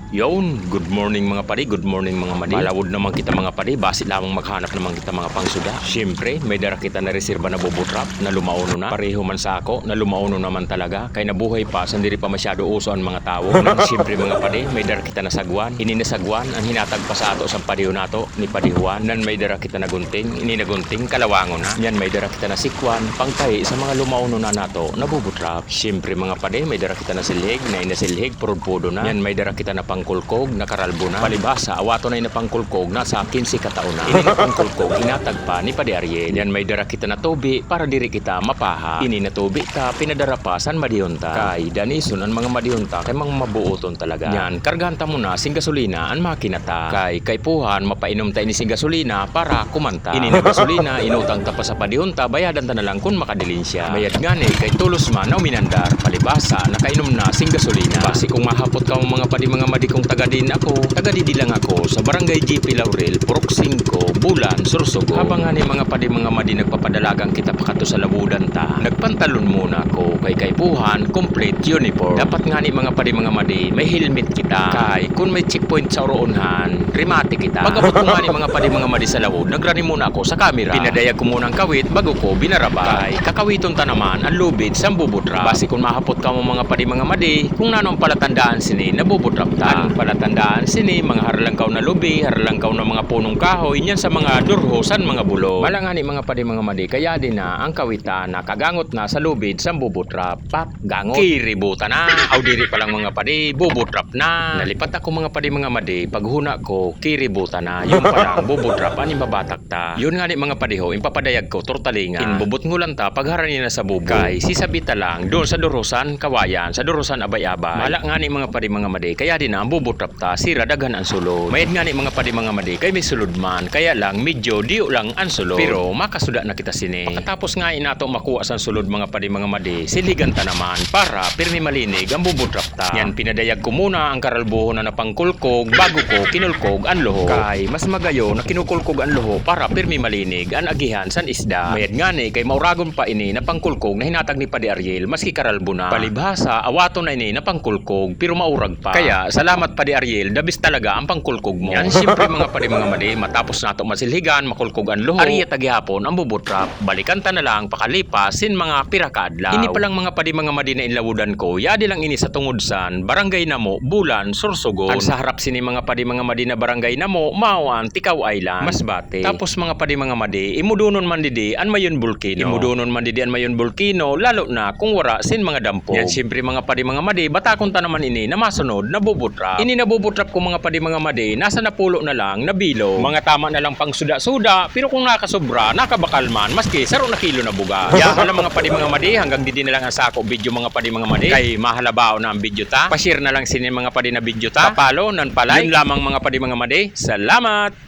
Yon, good morning mga padi, good morning mga madi. Malawod naman kita mga padi, basi lamang maghanap naman kita mga pangsuda. Siyempre, may dara kita na reserba na bubutrap na lumauno na. Pareho man sa ako na lumauno naman talaga. Kay nabuhay pa, sandiri pa masyado uso ang mga tao. Siyempre mga padi, may dara kita na sagwan. Ini na sagwan, ang hinatag pa sa ato sa padiho nato ni padihuan. Nan may dara kita na gunting, ini na gunting, kalawangon na. Yan may dara kita na sikwan, pangkay sa mga lumauno na nato na bubutrap. Siyempre mga padi, may dara kita na silhig, na inasilhig, purod-pudo na. Yan may dara kita na pangkulkog, nakaralbo na. Palibasa, awato na napangkulkog na sa 15 kataon na. Ini na pangkulkog, hinatag pa ni Padi Ariel. Yan may dara kita na tubi para diri kita mapaha. Ini na tubi ta, pinadara pa san madihunta. Kay danison ang mga madihunta kay mga mabuoton talaga. Yan, karganta mo na sing gasolina ang makina ta. Kay puhan, mapainom tayo ni sing gasolina para kumanta. Ini na gasolina, inutang ta pa sa padihunta, bayadan ta na lang kung makadilin siya. Bayad gani, kay tulos man na uminandar. Palibasa, nakainom na sing gasolina. Basi kung mahapot ka mga padi mga madi kung tagadin ako, tagadidi lang ako sa Barangay GP Laurel, Purok 5, Bulan, Sursogo. Habang nga ni mga padi mga madi nagpapadalagang kita pakato sa labudan ta, nagpantalon muna ako kay puhan, complete uniform. Dapat nga ni mga padi mga madi, may helmet kita. Kay kung may checkpoint sa oroonhan, rimati kita. Pagabot ko nga ni mga padi mga madi sa lawod, nagrani muna ako sa camera. Pinadayag ko muna ang kawit bago ko binaraba. Kay kakawiton ta naman ang lubid sa bubutra. Basi kung mahapot ka mo mga padi mga madi, kung nanong palatandaan sini, nabubutrap ta. Palatandaan sini mga harlangkaw na lubi, harlangkaw na mga punong kahoy, yan sa mga durhosan mga bulog. Malangani mga padi mga madi, kaya din na ang kawitan na kagangot na sa lubid sa bubutrap. Pap, gangot. Kiributa na. Aw diri pa lang mga padi, bubutrap na. Nalipat ako mga padi mga madi, paghuna ko, kiributa na. Yung pa lang, bubutrap, ani mabatak ta. Yun nga ni mga padiho, impapadayag ko, tortalinga. Inbubot ngulan ta, pagharani na sa bubo. Kay, sisabita lang, doon sa durusan, kawayan, sa durusan abay-abay. Malak nga ni mga padi mga madi, kaya din na ang bubutrap ta, sira daghan ang sulod. Mayad nga ni mga padi mga madi, kay may sulod man, kaya lang medyo diyo lang ang sulod. Pero makasuda na kita sini. Pagkatapos nga inato makuha sa sulod mga padi mga madi, siligan ta naman para pirmi malinig ang bubutrap ta. Yan pinadayag ko muna ang karalbuho na napangkulkog bago ko kinulkog ang loho. Kay mas magayo na kinukulkog ang loho para pirmi malinig ang agihan san isda. Mayad nga ni kay mauragon pa ini na pangkulkog na hinatag ni Padi Ariel maski karalbo na. Palibhasa awato na ini na pangkulkog pero maurag pa. Kaya salamat Padi Ariel, dabis talaga ang pangkulkog mo. Yan siyempre mga padi mga madi, matapos nato masilhigan, makulkog ang luho. Ariya taghihapon ang bubutrap, balikan ta na lang pakalipas sin mga pirakadlaw. Ini pa lang mga padi mga madi na inlawudan ko, yadi lang ini sa tungudsan, Barangay Namo, Bulan, Sursogon. Ang sa harap sini mga padi mga madi na Barangay Namo, Mawan, Tikaw Island, Masbate. Tapos mga padi mga madi, imudunon man didi an mayon bulkino. Imudunon man didi an mayon bulkino, lalo na kung wara sin mga dampo. Yan siyempre mga padi mga madi, batakon ta naman ini na masunod na bubutrap. Ini nabubutrap ko mga padi mga madi, nasa napulo na lang, nabilo. Mga tama na lang pang suda-suda, pero kung nakasobra, nakabakal man, maski 0 na kilo na buga. Yan wala mga padi mga madi, hanggang didi na lang ang sako video mga padi mga madi. Kay mahalabao na ang video ta. Pa-share na lang sinin mga padi na video ta. Papalo, nan palay. Yun lamang mga padi mga madi. Salamat!